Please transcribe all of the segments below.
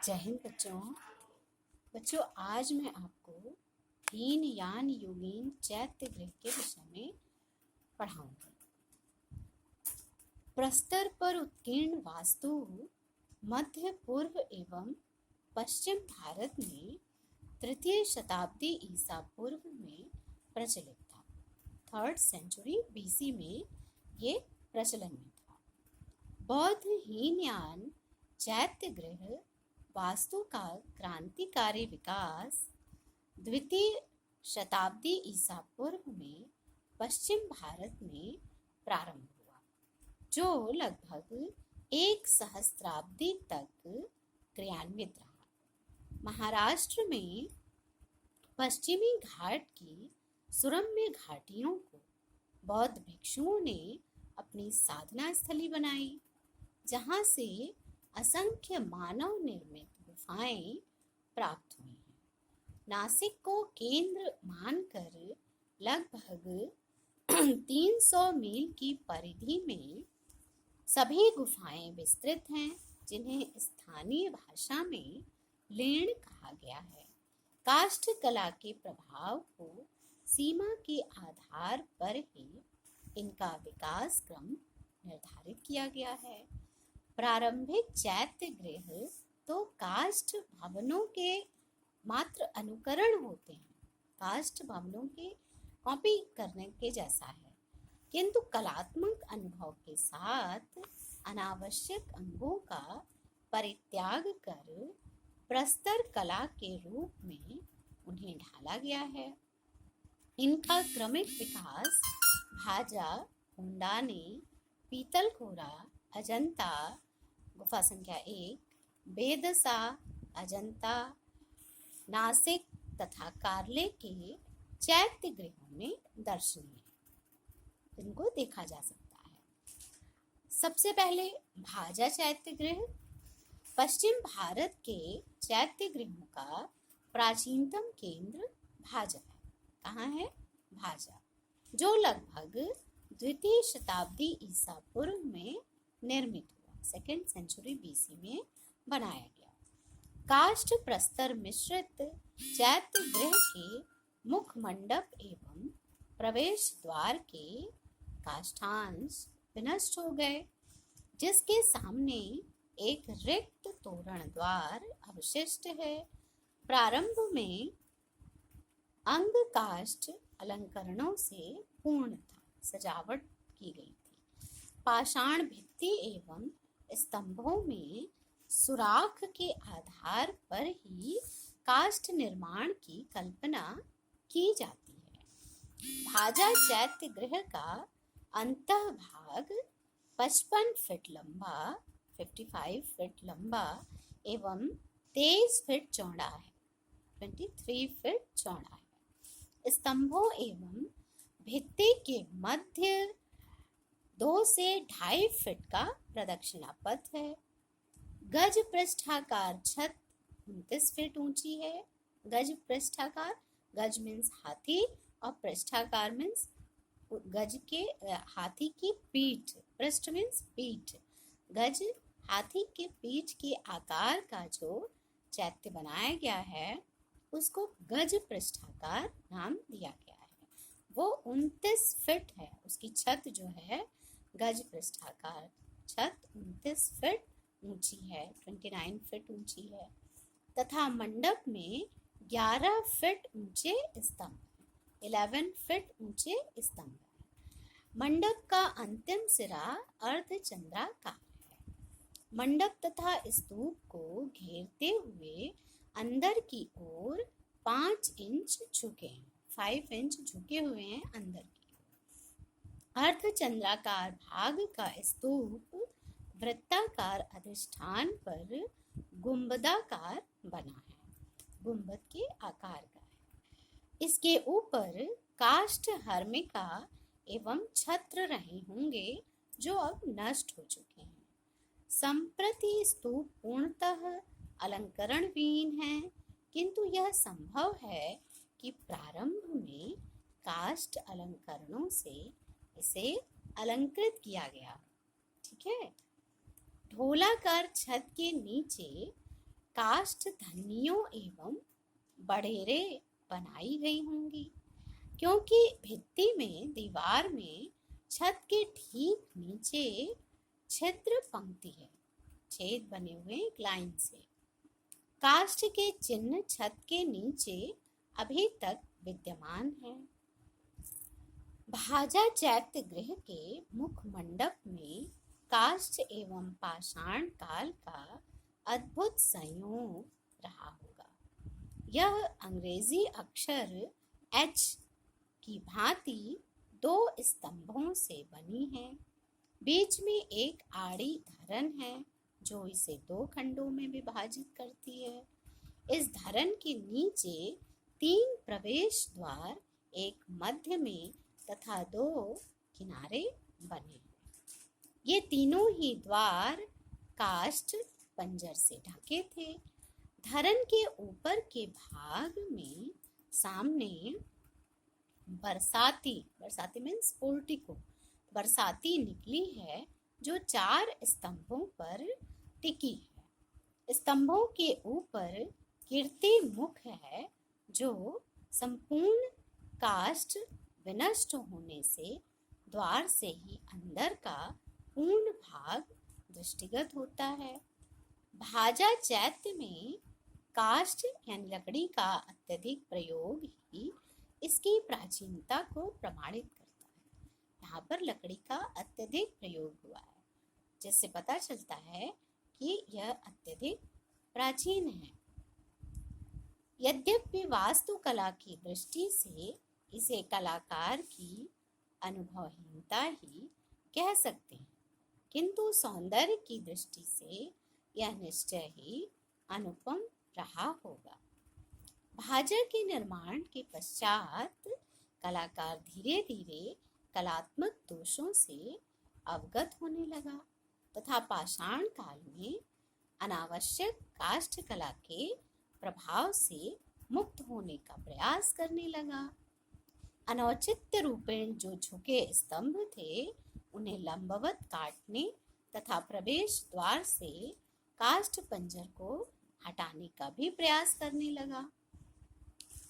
जय हिंद बच्चों आज मैं आपको हीन यान योगीन चैत्य गृह के विषय में पढ़ाऊंगी। प्रस्तर पर उत्कीर्ण वास्तु मध्य पूर्व एवं पश्चिम भारत में तृतीय शताब्दी ईसा पूर्व में प्रचलित था। 3rd सेंचुरी BC में ये प्रचलन में था। बौद्ध हीनयान चैत्य गृह वास्तु का क्रांतिकारी विकास द्वितीय शताब्दी ईसा पूर्व में पश्चिम भारत में प्रारंभ हुआ, जो लगभग 1 सहस्त्राब्दी तक क्रियान्वित रहा। महाराष्ट्र में पश्चिमी घाट की सुरम्य घाटियों को बौद्ध भिक्षुओं ने अपनी साधना स्थली बनाई, जहाँ से असंख्य मानव निर्मित गुफाएं प्राप्त हुई हैं। नासिक को केंद्र मानकर लगभग 300 मील की परिधि में सभी गुफाएं विस्तृत हैं, जिन्हें स्थानीय भाषा में लेण कहा गया है। काष्ठ कला के प्रभाव को सीमा के आधार पर ही इनका विकास क्रम निर्धारित किया गया है। प्रारंभिक चैत्य गृह तो काष्ठ भवनों के मात्र अनुकरण होते हैं, काष्ठ भवनों के कॉपी करने के जैसा है, किंतु कलात्मक अनुभव के साथ अनावश्यक अंगों का परित्याग कर प्रस्तर कला के रूप में उन्हें ढाला गया है। इनका क्रमिक विकास भाजा, हुंडानी, पीतलखोरा, अजंता गुफा संख्या 1, बेदसा, अजंता, नासिक तथा कार्ले के चैत्य गृहों में दर्शनीय है। इनको देखा जा सकता है। सबसे पहले भाजा चैत्य गृह पश्चिम भारत के चैत्य गृहों का प्राचीनतम केंद्र भाजा है। कहाँ है? भाजा, जो लगभग द्वितीय शताब्दी ईसा पूर्व में निर्मित हुआ। 2nd सेंचुरी BC में बनाया गया। काष्ठ प्रस्तर मिश्रित चैत्य गृह के मुख मंडप एवं प्रवेश द्वार के काष्ठांश विनष्ट हो गए, जिसके सामने एक रिक्त तोरण द्वार अवशिष्ट है। प्रारंभ में अंग काष्ठ अलंकरणों से पूर्ण था, सजावट की गई थी। पाषाण भित्ति एवं स्तंभों में सुराख के आधार पर ही काष्ठ निर्माण की कल्पना की जाती है। भाजा चैत्य गृह का अंतः भाग 55 फीट लंबा, 55 फीट लंबा एवं 23 फीट चौड़ा है, 23 फीट चौड़ा है। स्तंभों एवं भित्ति के मध्य 2 से 2.5 फीट का प्रदक्षिणा पथ है। गज पृष्ठाकार छत 29 फीट ऊंची है। गज पृष्ठाकार, गज मीन्स हाथी और पृष्ठाकार मीन्स गज के हाथी की पीठ, पृष्ठ मीन्स पीठ। गज हाथी के पीठ के आकार का जो चैत्य बनाया गया है उसको गज पृष्ठाकार नाम दिया गया है। वो 29 फीट है। उसकी छत जो है गज पृष्ठाकार छत 29 फीट ऊंची है, 29 फीट ऊंची है, तथा मंडप में 11 फीट ऊंचे स्तंभ है, 11 फीट ऊंचे स्तंभ है। मंडप का अंतिम सिरा अर्धचंद्राकार है। मंडप तथा स्तूप को घेरते हुए अंदर की ओर 5 इंच झुके हैं, 5 इंच झुके हुए हैं अंदर की। अर्धचंद्राकार भाग का स्तूप वृत्ताकार अधिष्ठान पर गुंबदाकार बना है, गुंबद के आकार का है। इसके ऊपर काष्ठ हर्मिका एवं छत्र रहे होंगे, जो अब नष्ट हो चुके हैं। संप्रति स्तूप पूर्णतः अलंकरणविहीन है, किंतु यह संभव है कि प्रारंभ में काष्ठ अलंकरणों से इसे अलंकृत किया गया। ठीक है। ढोलाकार छत के नीचे काष्ठ धन्नियों एवं बड़ेरे बनाई गई होंगी, क्योंकि भित्ति में दीवार में छत के ठीक नीचे छिद्र पंक्ति है, छेद बने हुए एक लाइन से। काष्ठ के चिन्ह छत के नीचे अभी तक विद्यमान है। भाजा चैत्य गृह के मुख मंडप में काष्ठ एवं पाषाण काल का अद्भुत संयोग रहा होगा। यह अंग्रेजी अक्षर H की भांति 2 स्तंभों से बनी है। बीच में एक आड़ी धरन है जो इसे 2 खंडों में विभाजित करती है। इस धरन के नीचे 3 प्रवेश द्वार, एक मध्य में तथा 2 किनारे बने हैं। ये तीनों ही द्वार काष्ठ पंजर से ढके थे। धरन के ऊपर के भाग में सामने बरसाती मीन्स पोर्टिको, बरसाती निकली है जो 4 स्तंभों पर टिकी है। स्तंभों के ऊपर कीर्ति मुख है जो संपूर्ण काष्ठ विनष्ट होने से द्वार से ही अंदर का पूर्ण भाग दृष्टिगत होता है। भाजा चैत्य में काष्ठ यानी लकड़ी का अत्यधिक प्रयोग ही इसकी प्राचीनता को प्रमाणित करता है। यहाँ पर लकड़ी का अत्यधिक प्रयोग हुआ है, जिससे पता चलता है कि यह अत्यधिक प्राचीन है। यद्यपि वास्तुकला की दृष्टि से इसे कलाकार की अनुभवहीनता ही कह सकते हैं, किंतु सौंदर्य की दृष्टि से यह निश्चय ही अनुपम रहा होगा। भाजा के निर्माण के पश्चात कलाकार धीरे धीरे कलात्मक दोषों से अवगत होने लगा तथा पाषाण काल में अनावश्यक काष्ठ कला के प्रभाव से मुक्त होने का प्रयास करने लगा। अनौचित्य रूपेण जो झुके स्तंभ थे उन्हें लंबवत काटने तथा प्रवेश द्वार से काष्ठ पंजर को हटाने का भी प्रयास करने लगा।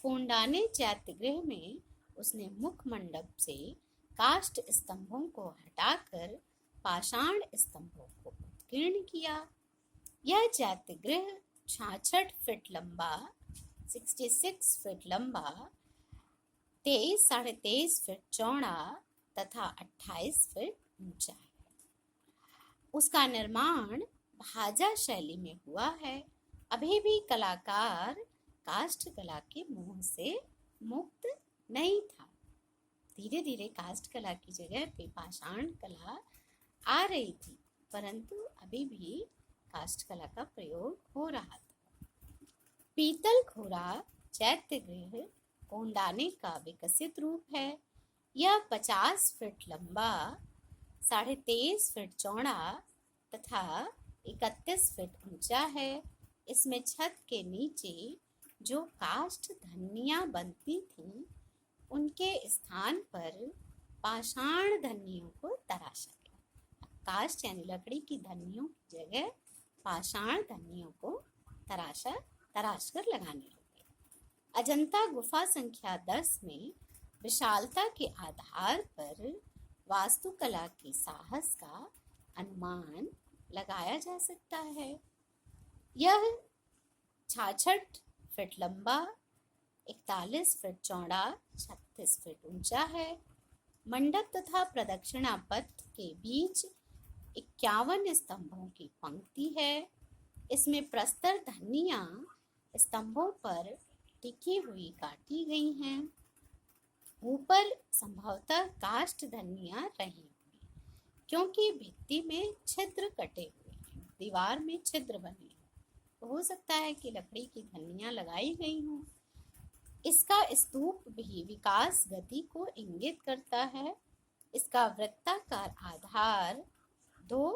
कोंडाने चैत्यगृह में उसने मुख मंडप से काष्ठ स्तंभों को हटाकर पाषाण स्तंभों को उत्कीर्ण किया। यह चैत्यगृह 66 फीट लंबा, 66 फीट लंबा, 23.5 फीट चौड़ा तथा 28 फीट ऊंचा है। उसका निर्माण भाजा शैली में हुआ है। अभी भी कलाकार काष्ठ कला के मोह से मुक्त नहीं था। धीरे धीरे काष्ठ कला की जगह पे पाषाण कला आ रही थी, परंतु अभी भी काष्ठ कला का प्रयोग हो रहा था। पीतल खोरा चैत्यगृह कोंडाने का विकसित रूप है। यह 50 फीट लंबा, 23.5 फीट चौड़ा तथा 31 फीट ऊंचा है। इसमें छत के नीचे जो काष्ठ धन्नियाँ बनती थीं, उनके स्थान पर पाषाण धन्नियों को तराशा गया। काष्ठ यानी लकड़ी की धन्नियों की जगह पाषाण धन्नियों को तराश कर लगाने लगे। अजंता गुफा संख्या 10 में विशालता के आधार पर वास्तुकला के साहस का अनुमान लगाया जा सकता है। यह 66 फीट लंबा, 41 फीट चौड़ा, 36 फीट ऊंचा है। मंडप तथा प्रदक्षिणा पथ के बीच 51 स्तंभों की पंक्ति है। इसमें प्रस्तर धन्नियाँ स्तंभों पर टिकी हुई काटी गई हैं। ऊपर संभवतः काष्ठ धन्नियाँ रही हुई, क्योंकि भित्ति में छिद्र कटे हुए हैं, दीवार में छिद्र बने हैं, तो हो सकता है कि लकड़ी की धन्नियाँ लगाई गई हों। इसका स्तूप भी विकास गति को इंगित करता है। इसका वृत्ताकार आधार 2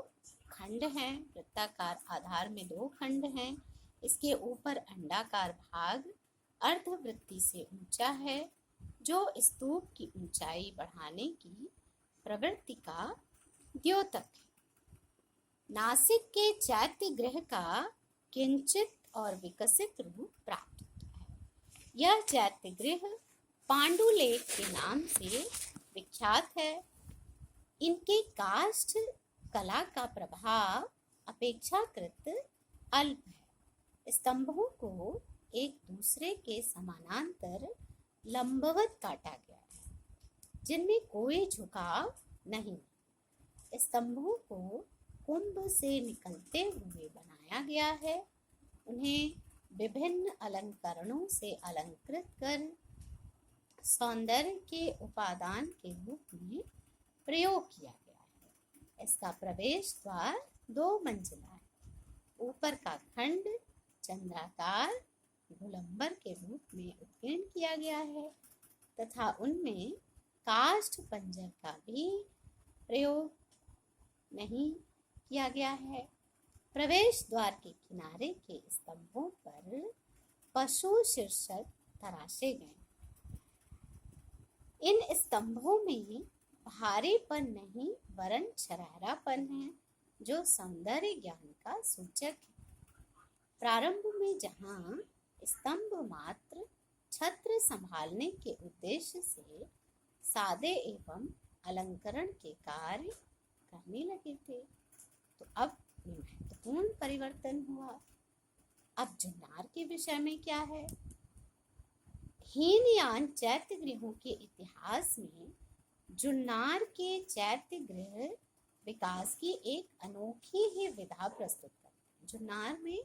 खंड हैं। वृत्ताकार आधार में 2 खंड हैं। इसके ऊपर अंडाकार भाग अर्धवृत्ति से ऊंचा है, जो स्तूप की ऊंचाई बढ़ाने की प्रवृत्ति का द्योतक है। नासिक के चैत्य गृह का किंचित और विकसित रूप प्राप्त होता है। यह चैत्यगृह पांडुलेख के नाम से विख्यात है। इनके काष्ठ कला का प्रभाव अपेक्षाकृत अल्प है। स्तंभों को एक दूसरे के समानांतर लंबवत काटा गया है, जिनमें कोई झुकाव नहीं। स्तंभों को कुंभ से निकलते हुए बनाया गया है। उन्हें विभिन्न अलंकरणों से अलंकृत कर सौंदर्य के उपादान के रूप में प्रयोग किया गया है। इसका प्रवेश द्वार 2 मंजिला है। ऊपर का खंड चंद्राकार गोलंबर के रूप में उत्कीर्ण किया गया है तथा उनमें काष्ठ पंजर का भी प्रयोग नहीं किया गया है। प्रवेश द्वार के किनारे के स्तंभों पर पशु शीर्षक तराशे गए। इन स्तंभों में भारीपन नहीं वरन छरारापन है, जो सौंदर्य ज्ञान का सूचक है। प्रारंभ में जहाँ स्तंभ मात्र छत्र संभालने के उद्देश्य से सादे एवं अलंकरण के कार्य करने लगे थे, तो अब महत्वपूर्ण परिवर्तन हुआ। अब जुन्नार के विषय में क्या है? हीनयान चैत्यगृहों के इतिहास में जुन्नार के चैत्यगृह विकास की एक अनोखी ही विधा प्रस्तुत करते हैं। जुन्नार में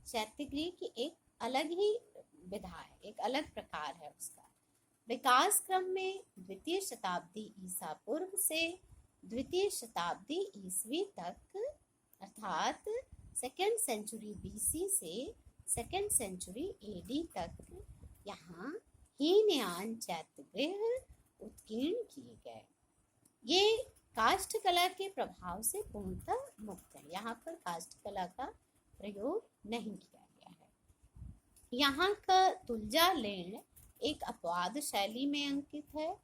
चैत्यगृह की एक अलग ही विधा है, एक अलग प्रकार है उसका। विकास क्रम में द्वितीय शताब्दी ईसा पूर्व से द्वितीय शताब्दी ईसवी तक, अर्थात 2nd सेंचुरी BC से 2nd सेंचुरी AD तक यहाँ हीनयान चैत्यगृह उत्कीर्ण किए गए। ये काष्ठ कला के प्रभाव से पूर्णतः मुक्त है। यहाँ पर काष्ठ कला का प्रयोग नहीं किया गया है। यहाँ का तुलजा लेण एक अपवाद शैली में अंकित है।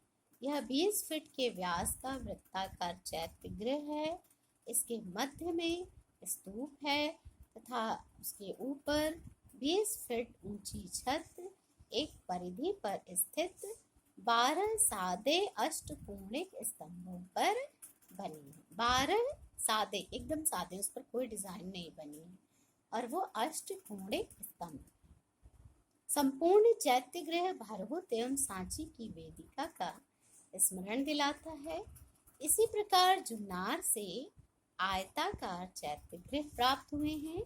यह 20 फीट के व्यास का वृत्ताकार चैत्यगृह है। इसके मध्य में स्तूप है तथा उसके ऊपर 20 फीट ऊंची छत एक परिधि पर स्थित 12 सादे अष्टकोणिक स्तंभों पर बनी है। 12 सादे, एकदम सादे, उस पर कोई डिजाइन नहीं बनी है और वो अष्टकोणिक स्तंभ। संपूर्ण चैत्यगृह भारहूत एवं सांची की वेदिका का स्मरण दिलाता है। इसी प्रकार जुन्नार से आयताकार चैत्यगृह प्राप्त हुए हैं,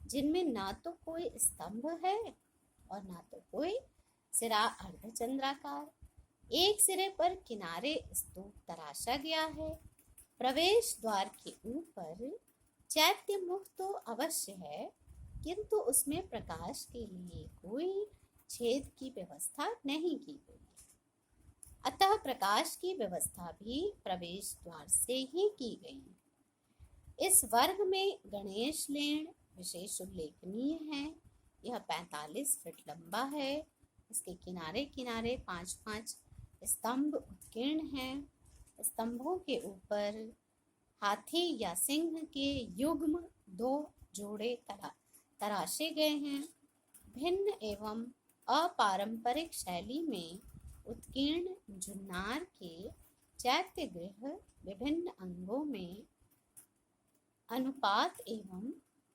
जिनमें ना तो कोई स्तंभ है और ना तो कोई सिरा अर्धचंद्राकार। एक सिरे पर किनारे स्तूप तराशा गया है। प्रवेश द्वार के ऊपर चैत्य मुख तो अवश्य है, किंतु उसमें प्रकाश के लिए कोई छेद की व्यवस्था नहीं की गई। अतः प्रकाश की व्यवस्था भी प्रवेश द्वार से ही की गई। इस वर्ग में गणेश लेण विशेष उल्लेखनीय है। यह 45 फीट लंबा है। इसके किनारे किनारे 5-5 स्तंभ उत्कीर्ण हैं। स्तंभों के ऊपर हाथी या सिंह के युग्म 2 जोड़े तराशे गए हैं। भिन्न एवं अपारंपरिक शैली में उत्कीर्ण जुन्नार के चैत्यगृह विभिन्न अंगों में अनुपात एवं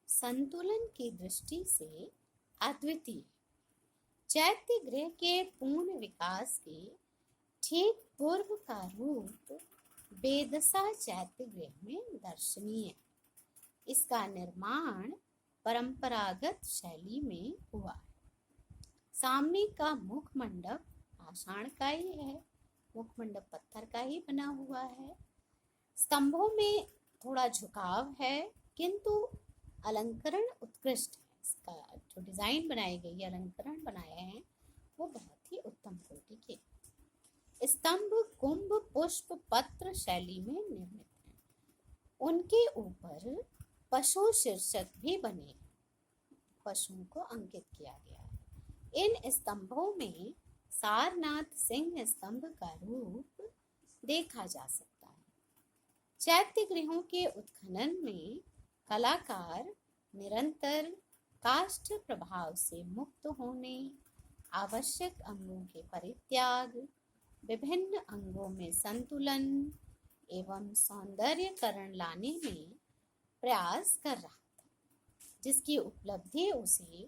संतुलन की दृष्टि से अद्वितीय। चैत्यगृह के पूर्ण विकास के ठीक पूर्व का रूप बेदशा चैत्यगृह में दर्शनीय। इसका निर्माण परंपरागत शैली में हुआ है। सामने का मुख मंडप पाषाण का ही है, मुख मंडप पत्थर का ही बना हुआ है। स्तंभों में थोड़ा झुकाव है, किंतु अलंकरण उत्कृष्ट है। इसका जो डिजाइन बनाई गई, अलंकरण बनाए हैं, वो बहुत ही उत्तम कोटि के। स्तंभ कुंभ पुष्प पत्र शैली में निर्मित हैं। उनके ऊपर पशु शीर्षक भी बने, पशुओं को अंकित किया गया है। इन स्तंभों में सारनाथ सिंह स्तंभ का रूप देखा जा सकता है। चैत्यगृहों के उत्खनन में कलाकार निरंतर काष्ठ प्रभाव से मुक्त होने, आवश्यक अंगों के परित्याग, विभिन्न अंगों में संतुलन एवं सौंदर्यकरण लाने में प्रयास कर रहा था, जिसकी उपलब्धि उसे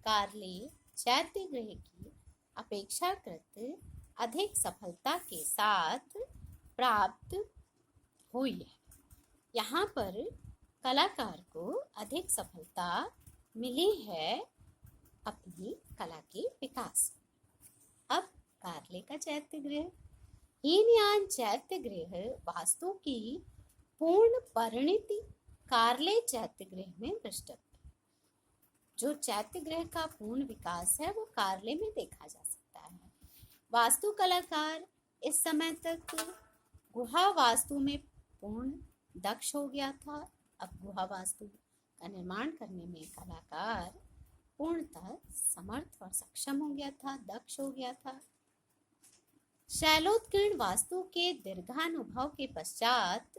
कार्ले चैत्यगृह की अपेक्षाकृत अधिक सफलता के साथ प्राप्त हुई है। यहाँ पर कलाकार को अधिक सफलता मिली है अपनी कला के विकास। अब कार्ले का चैत्यगृह। हीनयान चैत्यगृह वास्तु की पूर्ण परिणति कार्ले चैत्यगृह में दृष्ट है। जो चैत्यगृह का पूर्ण विकास है वो कार्ले में देखा जा सकता है। वास्तु कलाकार इस समय तक गुहा वास्तु में पूर्ण दक्ष हो गया था। अब गुहा वास्तु का निर्माण करने में कलाकार पूर्णतः समर्थ और सक्षम हो गया था, दक्ष हो गया था। शैलोत्कीर्ण वास्तु के दीर्घानुभव के पश्चात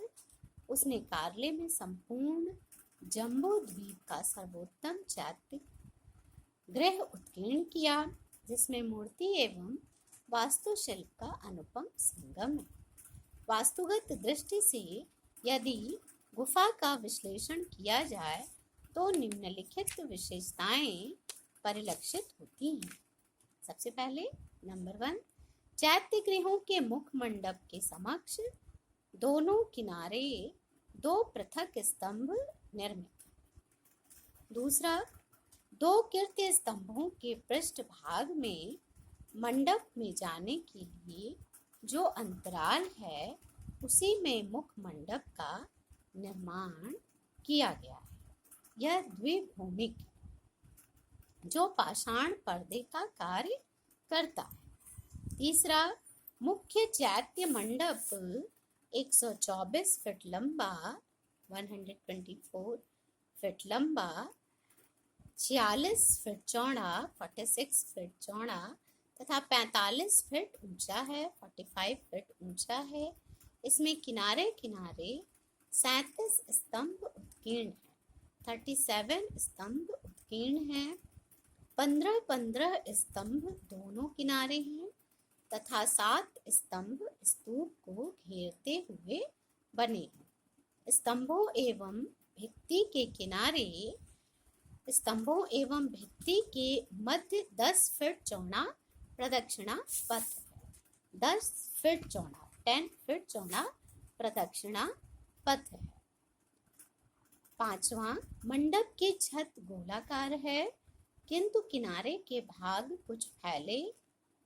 उसने कार्ले में संपूर्ण जम्बू द्वीप का सर्वोत्तम चैत्य गृह उत्कीर्ण किया, जिसमें मूर्ति एवं वास्तुशिल्प का अनुपम संगम है। वास्तुगत दृष्टि से यदि गुफा का विश्लेषण किया जाए तो निम्नलिखित विशेषताएं परिलक्षित होती हैं। सबसे पहले नंबर 1, चैत्य गृहों के मुख मंडप के समक्ष दोनों किनारे 2 पृथक स्तंभ निर्मित। दूसरा, 2 कीर्ति स्तंभों के पृष्ठ भाग में मंडप में जाने के लिए जो अंतराल है उसी में मुख मंडप का निर्माण किया गया है। यह द्विभूमिक जो पाषाण पर्दे का कार्य करता है। तीसरा, मुख्य चैत्य मंडप 124 फीट लंबा, 124 फीट लंबा, 46 फीट चौड़ा, 46 फीट चौड़ा तथा 45 फीट ऊंचा है, 45 फीट ऊंचा है। इसमें किनारे किनारे 37 स्तंभ उत्कीर्ण है, 37 स्तंभ उत्कीर्ण हैं। 15-15 स्तंभ दोनों किनारे हैं तथा 7 स्तंभ स्तूप को घेरते हुए बने हैं। स्तंभों एवं भित्ति के किनारे, स्तंभों एवं भित्ति के मध्य 10 फीट चौड़ा प्रदक्षिणा पथ है। 10 फीट चौड़ा, 10 फीट चौड़ा प्रदक्षिणा पथ है। 5वां, मंडप की छत गोलाकार है किंतु किनारे के भाग कुछ फैले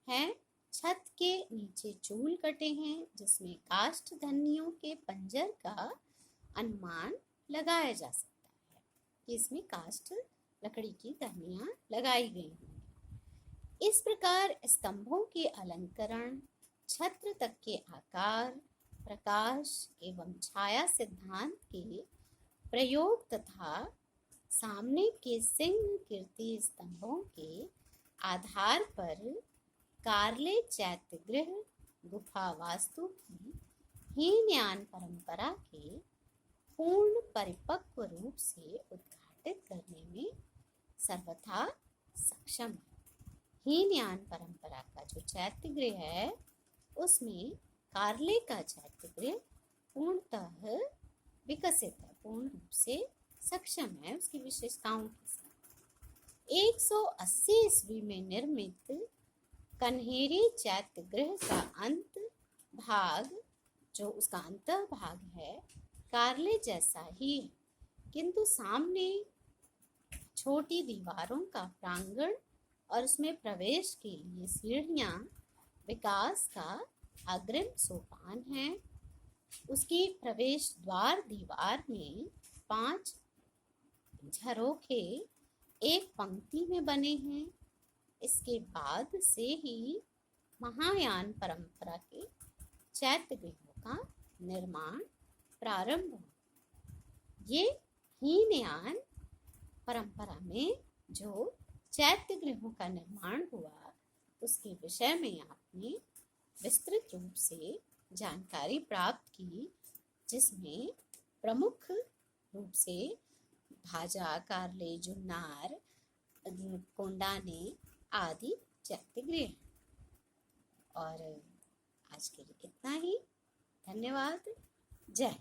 हैं। छत के नीचे चूल कटे हैं जिसमें काष्ठ धन्नियों के पंजर का अनुमान लगाया जा सकता है कि इसमें काष्ठ लकड़ी की धन्नियां लगाई गई होंगी। इस प्रकार स्तंभों के अलंकरण, छत्र तक के आकार, प्रकाश एवं छाया सिद्धांत के प्रयोग तथा सामने के सिंह कीर्ति स्तंभों के आधार पर कार्ले चैत्यगृह गुफा वास्तु की हीनयान परंपरा के पूर्ण परिपक्व रूप से उद्घाटित करने में सर्वथा सक्षम है। हीनयान परंपरा का जो चैत्यगृह है उसमें कार्ले का चैत्यगृह पूर्णतः विकसित है, पूर्ण रूप से सक्षम है उसकी विशेषताओं के साथ। 180 ईस्वी में निर्मित कन्हेरी चैत्यगृह का अंत भाग, जो उसका अंत भाग है, कार्ले जैसा ही है किंतु सामने छोटी दीवारों का प्रांगण और उसमें प्रवेश के लिए सीढ़ियां विकास का अग्रिम सोपान है। उसकी प्रवेश द्वार दीवार में 5 झरोखे एक पंक्ति में बने हैं। इसके बाद से ही महायान परंपरा के चैत्यगृहों का निर्माण प्रारंभ हुआ। ये हीनयान परंपरा में जो चैत्यगृहों का निर्माण हुआ उसके विषय में आपने विस्तृत रूप से जानकारी प्राप्त की, जिसमें प्रमुख रूप से भाजा, कारले, जुन्नार, कोंडाने आदि चैत्य हैं। और आज के लिए इतना ही। धन्यवाद। जय